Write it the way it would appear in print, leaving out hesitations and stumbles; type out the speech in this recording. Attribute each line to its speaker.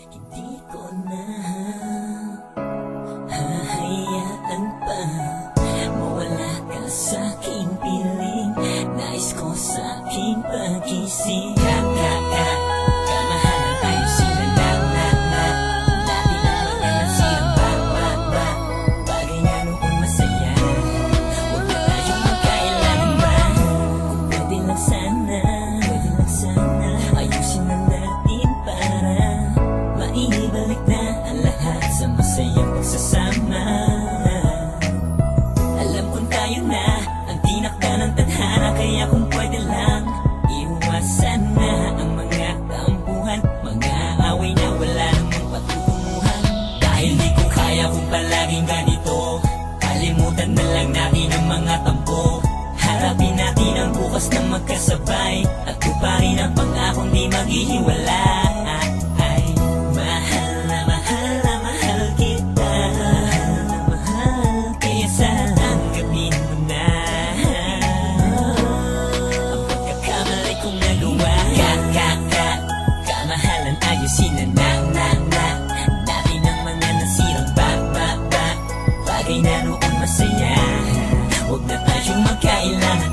Speaker 1: Hindi ko na hahayaan pa mawala ka sa aking piling. Nais ko sa aking pagising. Kamahalan tayo sila na dati lang mga nasilang ba bagay na noon masaya. Huwag na tayong magkailangan ba? Kung pwede lang sana ayusin na natin para maibalik na ang lahat sa masayang pagsasama. Alam kong tayo na ang tinakda ng tadhana, kaya kung pwede lang iwasan na ang mga tampuhan, mga away na wala namang patutunguhan. Dahil di ko kaya kung palaging ganito, kalimutan na lang natin ang mga tampo. Harapin natin ang bukas na magkasabay at tuparin ang pangakong di maghihiwalay. Mahal kita, kaya sana tanggapin mo na ang pagkakamali kong nagawa. Kamahalan ayusin na dati ng mga nasirang bagay na noon masaya. Huwag na tayong magkailangan